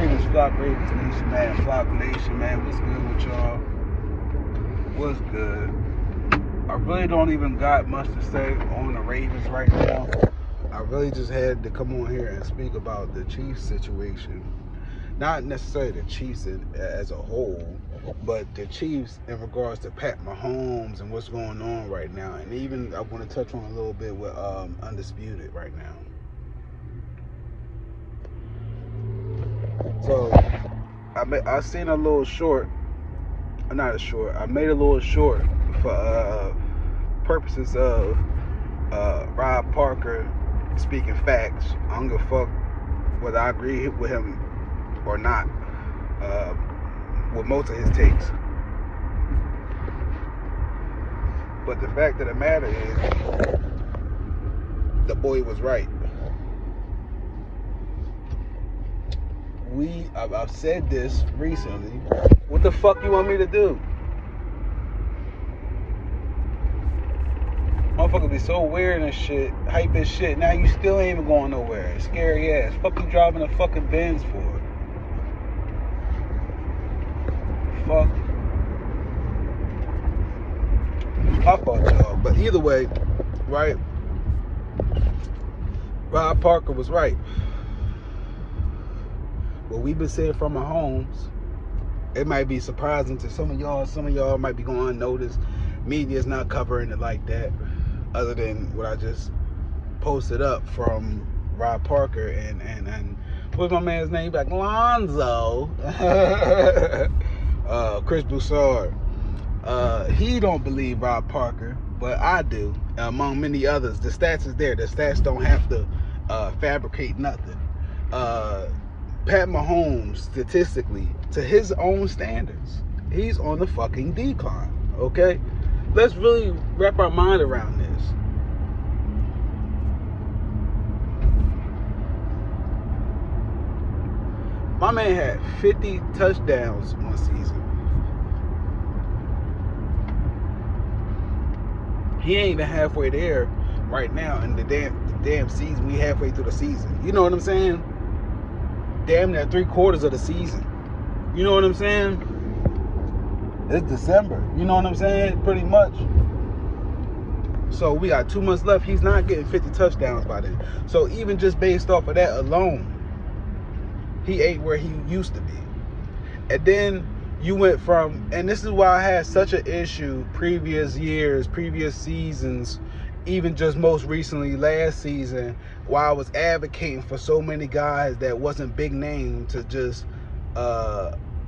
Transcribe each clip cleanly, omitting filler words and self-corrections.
Ravens Nation, man. Flock Nation, man. What's good with y'all? What's good? I really don't even got much to say on the Ravens right now. I really just had to come on here and speak about the Chiefs situation. Not necessarily the Chiefs as a whole, but the Chiefs in regards to Pat Mahomes and what's going on right now. And even I want to touch on a little bit with Undisputed right now. So I seen a little short, not a short. I made a little short for purposes of Rob Parker speaking facts. I don't give a fuck whether I agree with him or not with most of his takes. But the fact of the matter is, the boy was right. I've said this recently. What the fuck you want me to do? Motherfuckers be so weird and shit, hype as shit. Now you still ain't even going nowhere. It's scary ass. Fuck you driving a fucking Benz for? Fuck. I fucked y'all. But either way, right? Rob Parker was right. What we've been saying from Mahomes, it might be surprising to some of y'all. Some of y'all might be going unnoticed. Media's not covering it like that, other than what I just posted up from Rob Parker and what's my man's name? Like Lonzo. Chris Broussard. He don't believe Rob Parker, but I do. Among many others, the stats is there. The stats don't have to fabricate nothing. Pat Mahomes, statistically, to his own standards, he's on the fucking decline, okay? Let's really wrap our mind around this. My man had 50 touchdowns one season. He ain't even halfway there right now in the damn season. We halfway through the season. You know what I'm saying? Damn near 3/4 of the season. You know what I'm saying? It's December. You know what I'm saying? Pretty much. So we got 2 months left. He's not getting 50 touchdowns by then. So even just based off of that alone, he ain't where he used to be. And then you went from, and this is why I had such an issue previous years, previous seasons, even just most recently last season, while I was advocating for so many guys that wasn't big name to just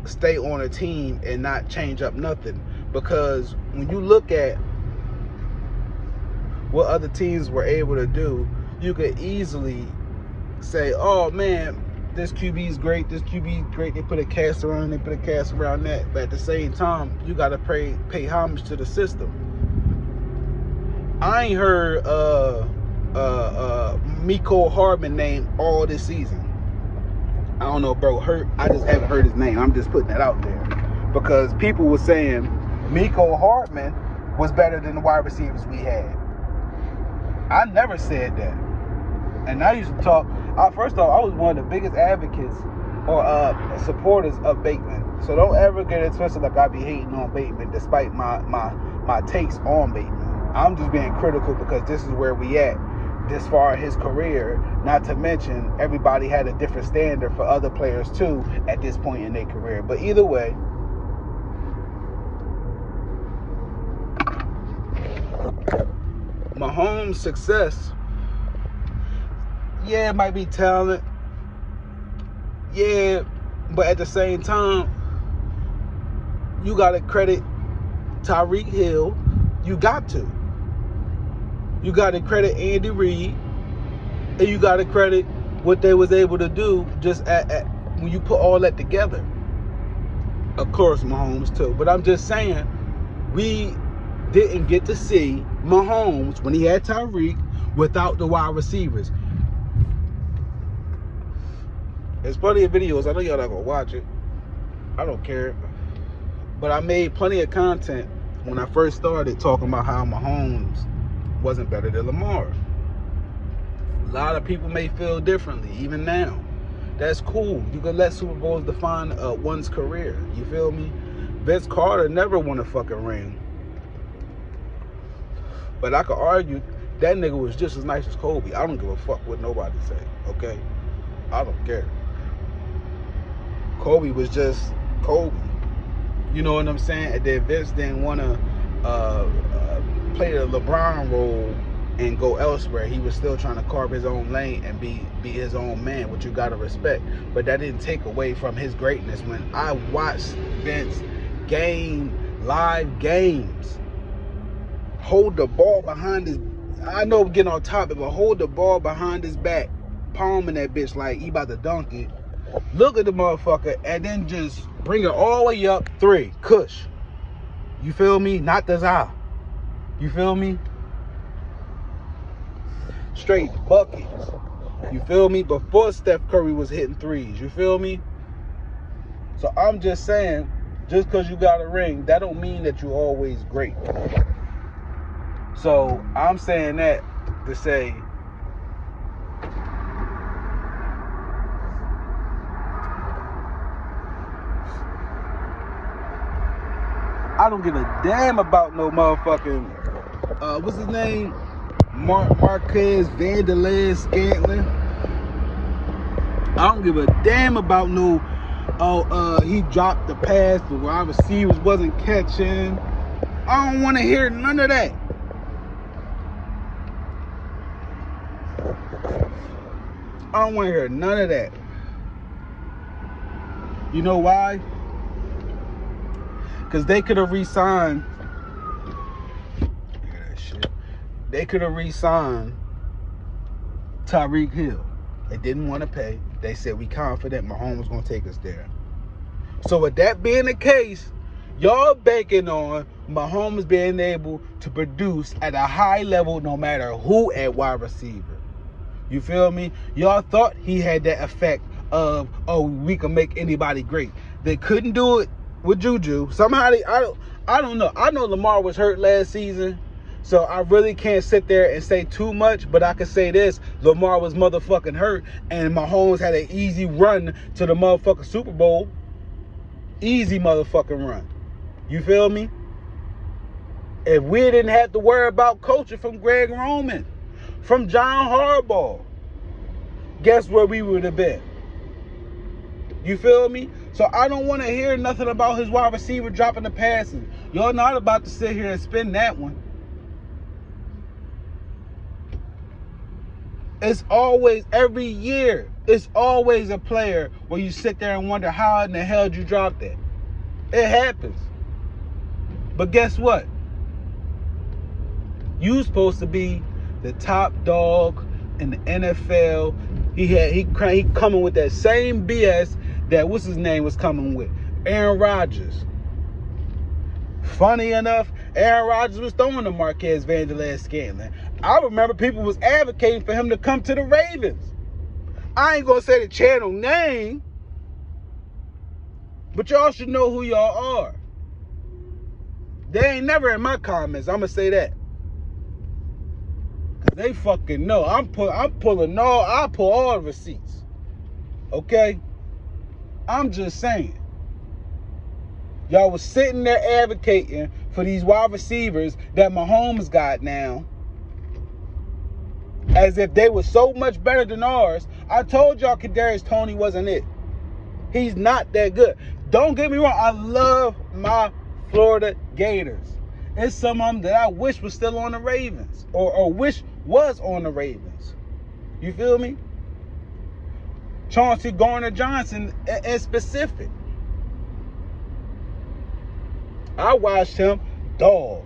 stay on a team and not change up nothing. Because when you look at what other teams were able to do, you could easily say, oh man, this QB is great, this QB is great, they put a cast around that. But at the same time, you got to pay homage to the system. I ain't heard Mecole Hardman name all this season. I don't know, bro. I just haven't heard his name. I'm just putting that out there. Because people were saying Mecole Hardman was better than the wide receivers we had. I never said that. And I used to talk. First off, I was one of the biggest advocates or supporters of Bateman. So don't ever get it twisted like I be hating on Bateman, despite my takes on Bateman. I'm just being critical because this is where we at this far in his career. Not to mention, everybody had a different standard for other players too at this point in their career. But either way, Mahomes' success, yeah, it might be talent. Yeah, but at the same time, you got to credit Tyreek Hill. You got to. You got to credit Andy Reid. And you got to credit what they was able to do just when you put all that together. Of course, Mahomes too. But I'm just saying, we didn't get to see Mahomes when he had Tyreek without the wide receivers. There's plenty of videos. I know y'all not going to watch it. I don't care. But I made plenty of content when I first started talking about how Mahomes wasn't better than Lamar. A lot of people may feel differently, even now. That's cool. You can let Super Bowls define one's career. You feel me? Vince Carter never won a fucking ring. But I could argue that nigga was just as nice as Kobe. I don't give a fuck what nobody say, okay? I don't care. Kobe was just Kobe. You know what I'm saying? And then Vince didn't want to play the LeBron role and go elsewhere. He was still trying to carve his own lane and be his own man, which you got to respect. But that didn't take away from his greatness. When I watched Vince live games, hold the ball behind his, I know I'm getting on topic, but hold the ball behind his back, palming that bitch like he about to dunk it. Look at the motherfucker and then just bring it all the way up 3. Kush. You feel me? Not the za. You feel me? Straight buckets. You feel me? Before Steph Curry was hitting threes. You feel me? So I'm just saying, just because you got a ring, that don't mean that you're always great. So I'm saying that to say, I don't give a damn about no motherfucking, what's his name? Marquez Vanderlei Scantling. I don't give a damn about no, he dropped the pass, the wide receivers wasn't catching. I don't want to hear none of that. I don't want to hear none of that. You know why? Because they could have re-signed. Look at that shit. They could have re-signed Tyreek Hill. They didn't want to pay. They said, we confident Mahomes was going to take us there. So with that being the case, y'all banking on Mahomes being able to produce at a high level no matter who at wide receiver. You feel me? Y'all thought he had that effect of, oh, we can make anybody great. They couldn't do it with Juju. Somehow I don't know. I know Lamar was hurt last season, so I really can't sit there and say too much, but I can say this: Lamar was motherfucking hurt, and Mahomes had an easy run to the motherfucking Super Bowl. Easy motherfucking run. You feel me? If we didn't have to worry about coaching from Greg Roman, from John Harbaugh, guess where we would have been? You feel me? So I don't want to hear nothing about his wide receiver dropping the passes. Y'all not about to sit here and spin that one. It's always, every year, it's always a player where you sit there and wonder how in the hell did you drop that. It happens. But guess what? You supposed to be the top dog in the NFL. He coming with that same BS that what's his name was coming with, Aaron Rodgers. Funny enough, Aaron Rodgers was throwing to Marquez Vanderlei Scantling. I remember people was advocating for him to come to the Ravens. I ain't gonna say the channel name, but y'all should know who y'all are. They ain't never in my comments. I'm gonna say that. They fucking know. I pull all the receipts. Okay? I'm just saying. Y'all was sitting there advocating for these wide receivers that Mahomes got now, as if they were so much better than ours. I told y'all Kadarius Toney wasn't it. He's not that good. Don't get me wrong. I love my Florida Gators. It's some of them that I wish was still on the Ravens, or wish was on the Ravens. You feel me? Chauncey Gardner-Johnson in specific. I watched him, dog.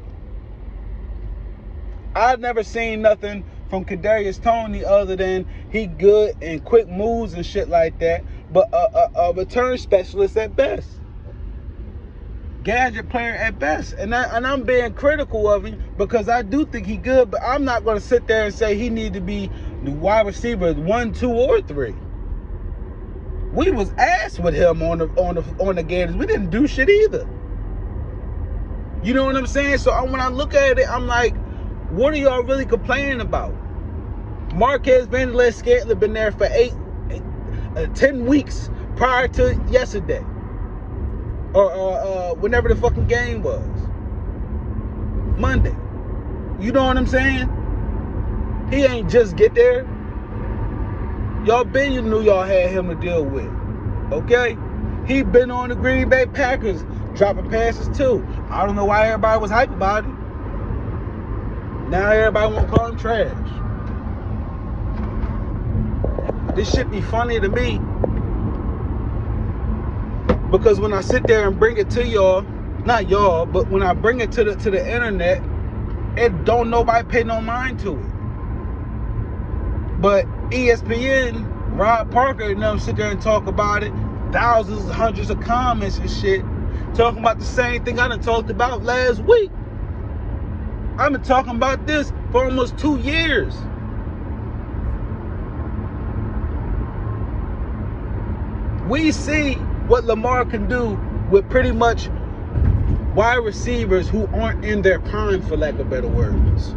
I've never seen nothing from Kadarius Toney other than he good and quick moves and shit like that, but a return specialist at best. Gadget player at best. And I'm being critical of him because I do think he good, but I'm not going to sit there and say he need to be the wide receiver 1, 2, or 3. We was ass with him on the Gators. We didn't do shit either. You know what I'm saying? So when I look at it, I'm like, what are y'all really complaining about? Marquez Vanderlei Scantling been there for 10 weeks prior to yesterday. Or whenever the fucking game was. Monday. You know what I'm saying? He ain't just get there. Y'all been knew y'all had him to deal with. Okay? He been on the Green Bay Packers dropping passes too. I don't know why everybody was hype about it. Now everybody want to call him trash. This shit be funny to me. Because when I sit there and bring it to y'all, not y'all, but when I bring it to the internet, it don't nobody pay no mind to it. But ESPN, Rob Parker and them sit there and talk about it. Thousands, hundreds of comments and shit. Talking about the same thing I done talked about last week. I've been talking about this for almost 2 years. We see what Lamar can do with pretty much wide receivers who aren't in their prime, for lack of better words.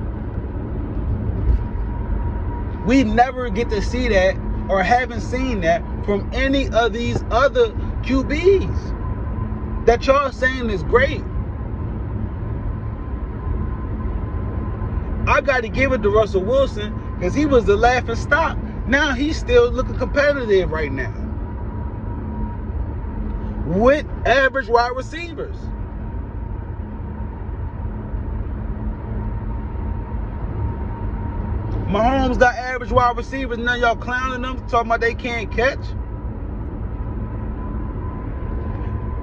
We never get to see that or haven't seen that from any of these other QBs that y'all saying is great. I got to give it to Russell Wilson because he was the laughing stock. Now he's still looking competitive right now with average wide receivers. Mahomes got average wide receivers. Now y'all clowning them, talking about they can't catch.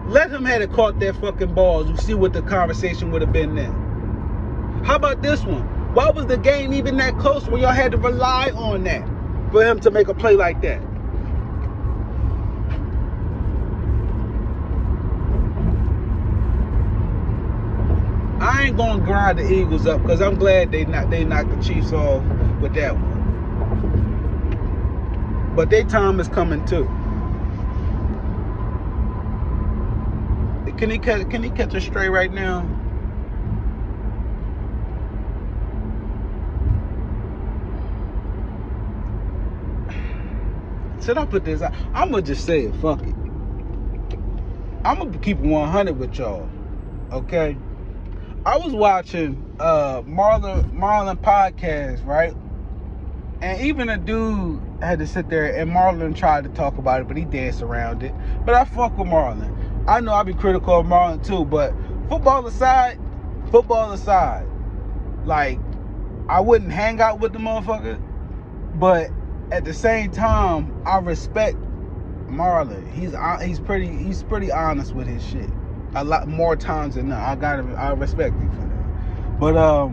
Let him have caught that fucking balls and see what the conversation would have been then. How about this one? Why was the game even that close when y'all had to rely on that for him to make a play like that? I ain't gonna grind the Eagles up because I'm glad they knocked the Chiefs off with that one. But their time is coming too. Can he catch a stray right now? Should I put this out? I'm gonna just say it. Fuck it. I'm gonna keep it 100 with y'all. Okay. I was watching Marlon podcast, right? And even a dude had to sit there, and Marlon tried to talk about it, but he danced around it. But I fuck with Marlon. I know I be critical of Marlon too, but football aside, like, I wouldn't hang out with the motherfucker, but at the same time, I respect Marlon. He's pretty honest with his shit. A lot more times than not. I respect him for that.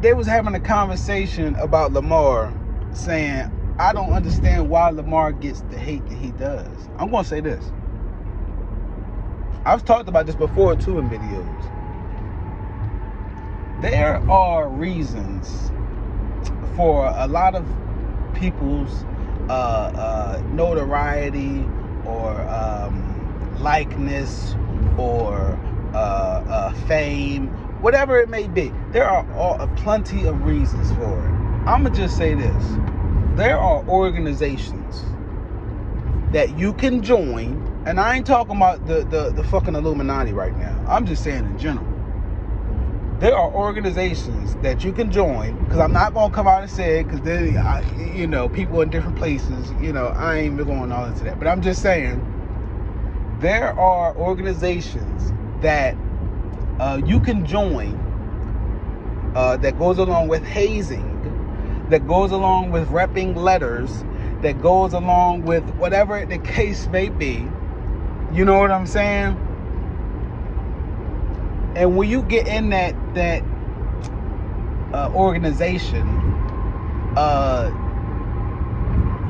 But they was having a conversation about Lamar, saying, I don't understand why Lamar gets the hate that he does. I'm gonna say this. I've talked about this before too in videos. There are reasons for a lot of people's notoriety or likeness or fame, whatever it may be. There are plenty of reasons for it. I'm gonna just say this. There are organizations that you can join, and I ain't talking about the fucking Illuminati right now. I'm just saying in general. There are organizations that you can join, because I'm not going to come out and say it, because then, people in different places, I ain't even going all into that. But I'm just saying, there are organizations that you can join that goes along with hazing, that goes along with repping letters, that goes along with whatever the case may be. You know what I'm saying? And when you get in that organization,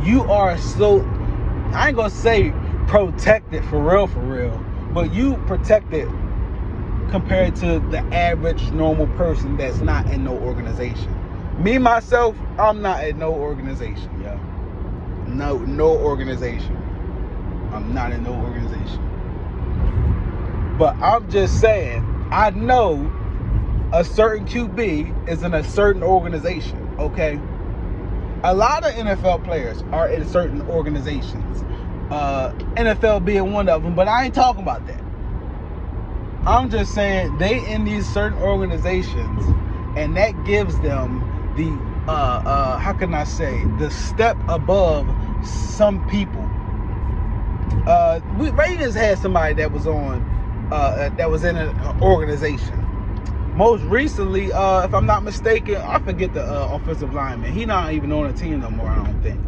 you are so, I ain't gonna say protected for real, but you protected compared to the average normal person that's not in no organization. Me, myself, I'm not in no organization, yo. No organization. I'm not in no organization. But I'm just saying, I know a certain QB is in a certain organization, okay? A lot of NFL players are in certain organizations. NFL being one of them, but I ain't talking about that. I'm just saying they in these certain organizations, and that gives them the how can I say, the step above some people. Raiders had somebody that was on that was in an organization. Most recently, if I'm not mistaken, I forget the offensive lineman. He not even on the team no more, I don't think.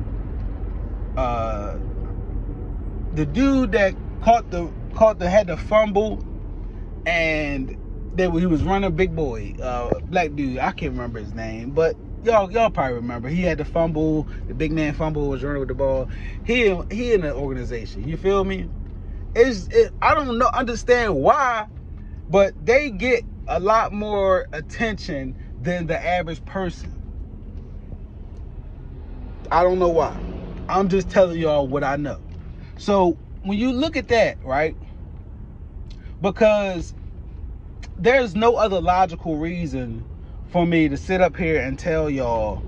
The dude that had the fumble, and he was running, big boy, black dude. I can't remember his name, but y'all probably remember. He had the fumble. The big man fumble, was running with the ball. He in the organization. You feel me? I don't understand why, but they get a lot more attention than the average person. I don't know why. I'm just telling y'all what I know. So when you look at that, right? Because there's no other logical reason for me to sit up here and tell y'all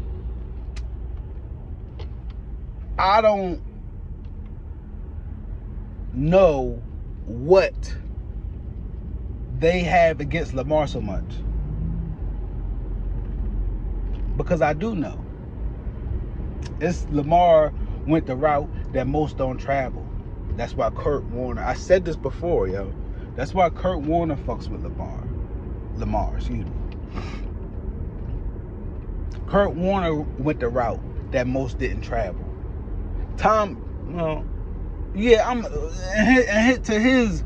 I don't know what they have against Lamar so much. Because I do know. Lamar went the route that most don't travel. That's why Kurt Warner, I said this before, yo. That's why Kurt Warner fucks with Lamar, excuse me. Kurt Warner went the route that most didn't travel. Tom, well, yeah, to his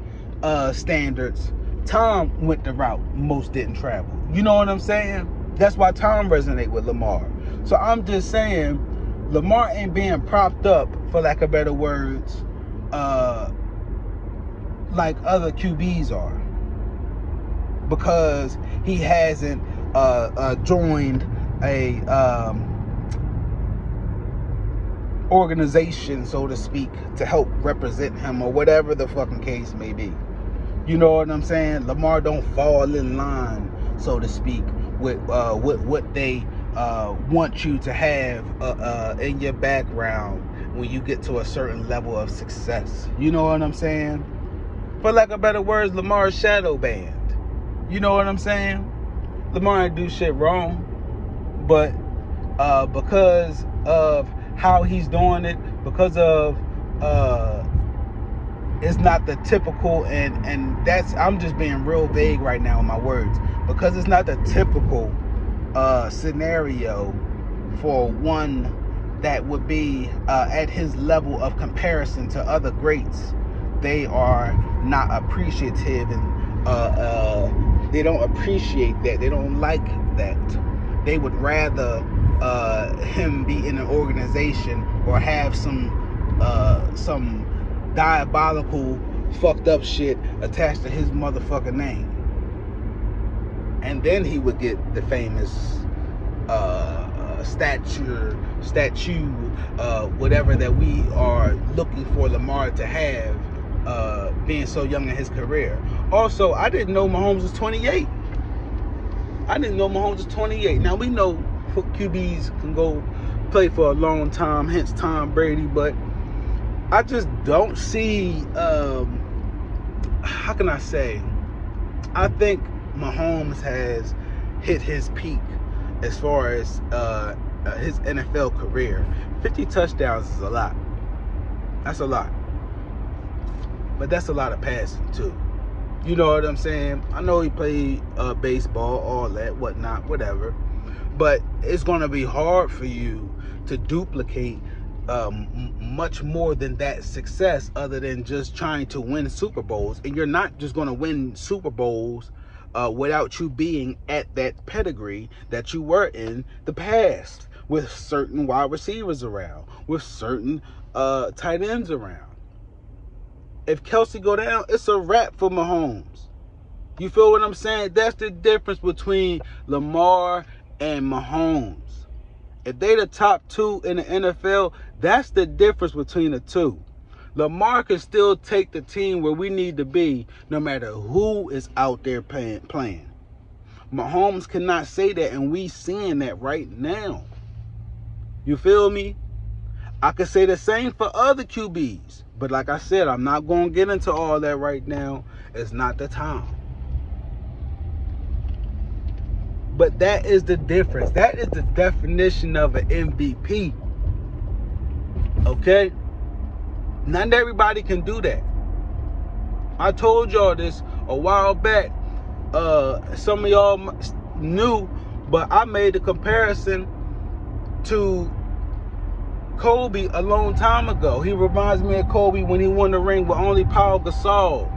standards, Tom went the route most didn't travel. You know what I'm saying? That's why Tom resonate with Lamar. So I'm just saying, Lamar ain't being propped up, for lack of better words, like other QBs are, because he hasn't joined a organization, so to speak, to help represent him, or whatever the fucking case may be. You know what I'm saying? Lamar don't fall in line, so to speak, with what they want you to have in your background when you get to a certain level of success. You know what I'm saying? For lack of better words, Lamar's shadow banned. You know what I'm saying? Lamar ain't do shit wrong, but because of how he's doing it, because of it's not the typical, and that's, I'm just being real vague right now in my words, because it's not the typical scenario for one that would be at his level of comparison to other greats. They are not appreciative, and they don't appreciate that. They don't like that. They would rather him be in an organization or have some diabolical fucked up shit attached to his motherfucking name, and then he would get the famous statue, whatever that we are looking for Lamar to have, being so young in his career. Also, I didn't know Mahomes was 28. Now, we know QBs can go play for a long time, hence Tom Brady, but I just don't see, how can I say, I think Mahomes has hit his peak as far as his NFL career. 50 touchdowns is a lot. That's a lot. But that's a lot of passing too. You know what I'm saying? I know he played baseball, all that, whatnot, whatever. But it's going to be hard for you to duplicate much more than that success, other than just trying to win Super Bowls. And you're not just going to win Super Bowls without you being at that pedigree that you were in the past, with certain wide receivers around, with certain tight ends around. If Kelsey go down, it's a wrap for Mahomes. You feel what I'm saying? That's the difference between Lamar and Mahomes. If they the top two in the NFL, that's the difference between the two. Lamar can still take the team where we need to be, no matter who is out there playing. Mahomes cannot say that, and we seeing that right now. You feel me? I could say the same for other QBs. But like I said, I'm not going to get into all that right now. It's not the time. But that is the difference. That is the definition of an MVP. Okay? Not everybody can do that. I told y'all this a while back. Some of y'all knew, but I made the comparison to Kobe a long time ago. He reminds me of Kobe when he won the ring with only Paul Gasol,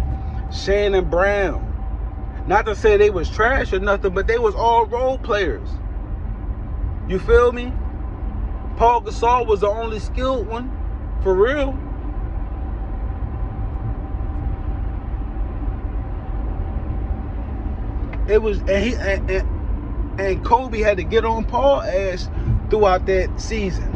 Shannon Brown. Not to say they was trash or nothing, but they was all role players. You feel me? Paul Gasol was the only skilled one, for real. It was, and Kobe had to get on Paul's ass throughout that season,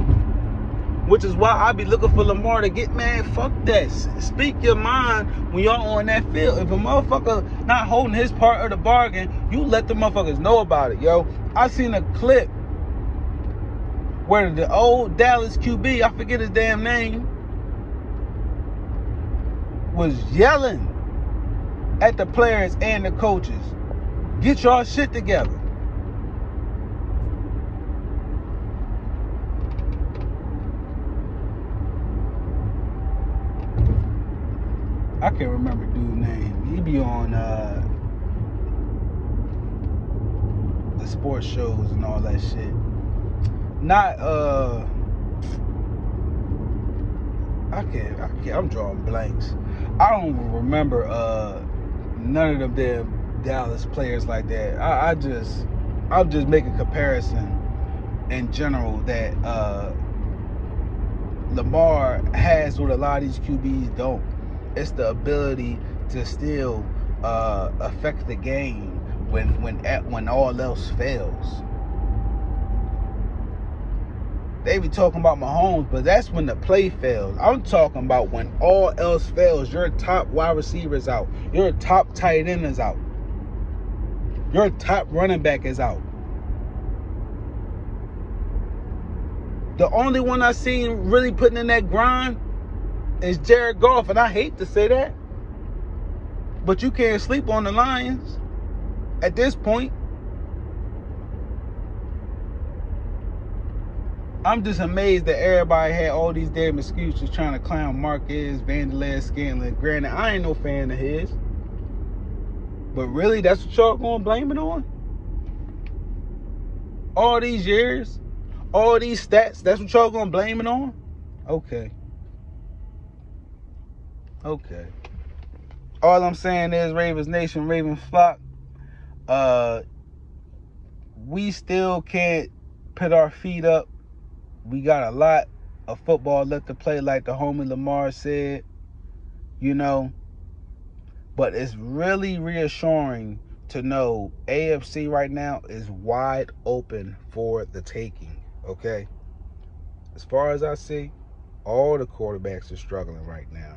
which is why I be looking for Lamar to get, man, fuck that. Speak your mind when y'all on that field. If a motherfucker not holding his part of the bargain, you let the motherfuckers know about it, yo. I seen a clip where the old Dallas QB, I forget his damn name, was yelling at the players and the coaches. Get y'all shit together. I can't remember dude's name. He be on the sports shows and all that shit. Not I can't. I'm drawing blanks. I don't remember none of them damn Dallas players like that. I'm just making a comparison in general that Lamar has what a lot of these QBs don't. It's the ability to still affect the game when all else fails. They be talking about Mahomes, but that's when the play fails. I'm talking about when all else fails. Your top wide receiver is out. Your top tight end is out. Your top running back is out. The only one I seen really putting in that grind is Jared Goff, and I hate to say that, but you can't sleep on the Lions at this point. I'm just amazed that everybody had all these damn excuses trying to clown Marquez, Vanderlei, Scanlon. Granted, I ain't no fan of his, but really, that's what y'all gonna blame it on? All these years, all these stats, that's what y'all gonna blame it on? Okay. All I'm saying is, Ravens Nation, Ravens flock, we still can't put our feet up. We got a lot of football left to play, like the homie Lamar said, you know. But it's really reassuring to know AFC right now is wide open for the taking, okay? As far as I see, all the quarterbacks are struggling right now.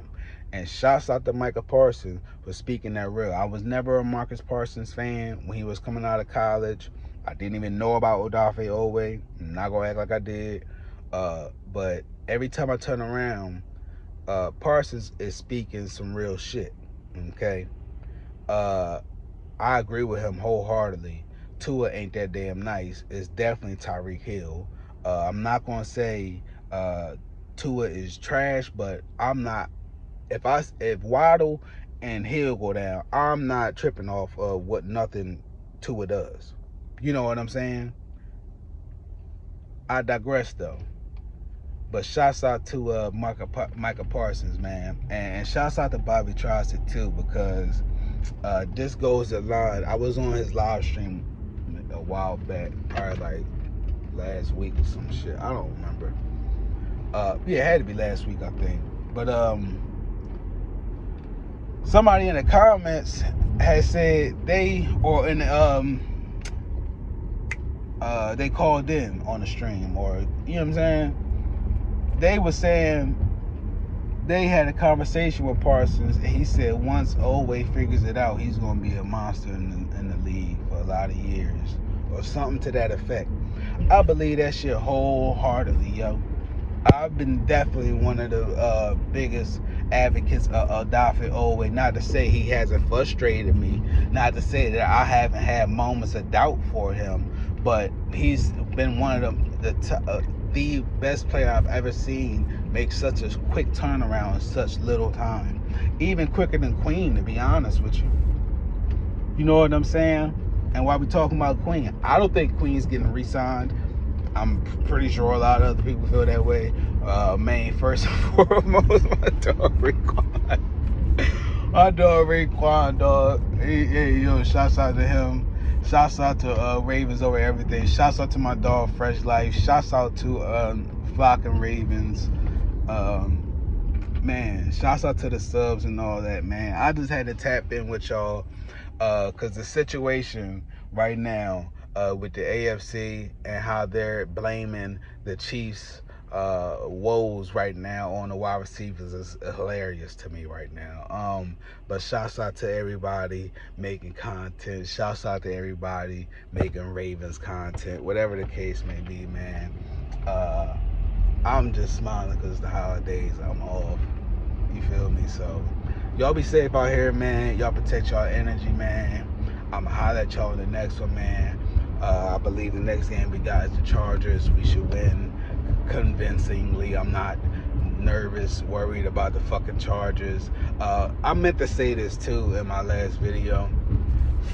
And shouts out to Micah Parsons for speaking that real. I was never a Marcus Parsons fan when he was coming out of college. I didn't even know about Odafe Owe. I'm not going to act like I did. But every time I turn around, Parsons is speaking some real shit. Okay? I agree with him wholeheartedly. Tua ain't that damn nice. It's definitely Tyreek Hill. I'm not going to say Tua is trash, but I'm not. If Waddle and Hill go down, I'm not tripping off of what nothing Tua does. You know what I'm saying? I digress, though. But shouts out to Micah Parsons, man. And shouts out to Bobby Trossett, too, because this goes in line. I was on his live stream a while back, probably like last week or some shit. I don't remember. Yeah, it had to be last week, I think. But somebody in the comments had said they called in on the stream, or you know what I'm saying? They were saying they had a conversation with Parsons, and he said once Owe figures it out, he's going to be a monster in the league for a lot of years, or something to that effect. I believe that shit wholeheartedly, yo. I've been definitely one of the biggest advocates of David Owe. Not to say he hasn't frustrated me, not to say that I haven't had moments of doubt for him, but he's been one of the best player I've ever seen make such a quick turnaround in such little time. Even quicker than Queen, to be honest with you. You know what I'm saying? And while we talking about Queen, I don't think Queen's getting re-signed. I'm pretty sure a lot of other people feel that way. Man, first and foremost, my dog Raekwon. My dog Raekwon, dog. Yo, shouts out to him. Shouts out to Ravens over everything. Shouts out to my dog Fresh Life. Shouts out to Flock and Ravens. Man, shouts out to the subs and all that, man. I just had to tap in with y'all because the situation right now with the AFC and how they're blaming the Chiefs' woes right now on the wide receivers is hilarious to me right now. But shouts out to everybody making content. Shouts out to everybody making Ravens content. Whatever the case may be, man. I'm just smiling because the holidays, I'm off. You feel me? So y'all be safe out here, man. Y'all protect y'all energy, man. I'ma holler at y'all in the next one, man. I believe the next game we got is the Chargers. We should win convincingly. I'm not nervous, worried about the fucking Chargers. I meant to say this too in my last video.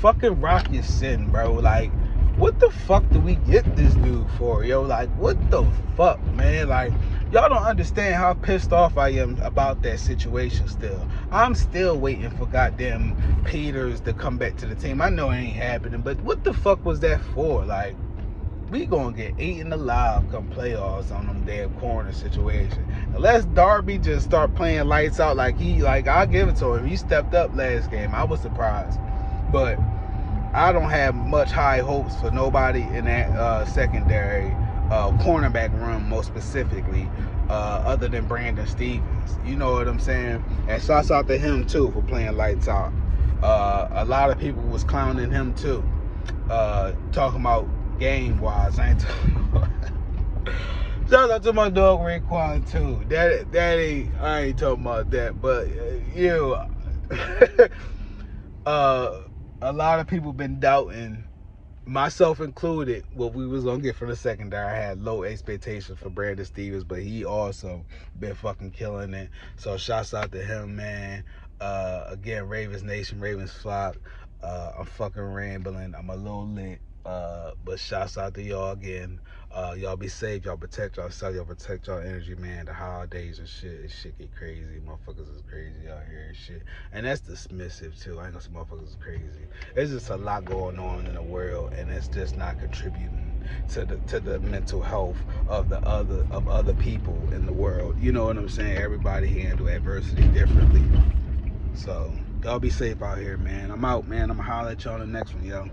Fucking Rock your sin, bro. Like, what the fuck do we get this dude for, yo? Like, what the fuck, man? Like, y'all don't understand how pissed off I am about that situation still. I'm still waiting for goddamn Peters to come back to the team. I know it ain't happening, but what the fuck was that for? Like, we gonna get eaten alive come playoffs on them damn corner situation. Unless Darby just start playing lights out like I'll give it to him. He stepped up last game. I was surprised. But I don't have much high hopes for nobody in that secondary cornerback room, most specifically, other than Brandon Stevens. You know what I'm saying? And shouts out to him too for playing lights out. A lot of people was clowning him too, talking about game wise. I ain't talking about. Shout out to my dog Raekwon too. I ain't talking about that, but a lot of people been doubting, myself included, what we was gonna get from the secondary. I had low expectations for Brandon Stevens, but he also been fucking killing it. So shouts out to him, man. Again, Ravens Nation, Ravens Flock. I'm fucking rambling. I'm a little lit. But shouts out to y'all again. Y'all be safe. Y'all protect yourself. Y'all protect y'all energy, man. The holidays and shit. This shit get crazy. Motherfuckers is crazy out here and shit. And that's dismissive too. I ain't gonna say motherfuckers is crazy. There's just a lot going on in the world, and it's just not contributing to the mental health of other people in the world. You know what I'm saying? Everybody handle adversity differently. So y'all be safe out here, man. I'm out, man. I'm gonna holler at y'all in the next one, yo.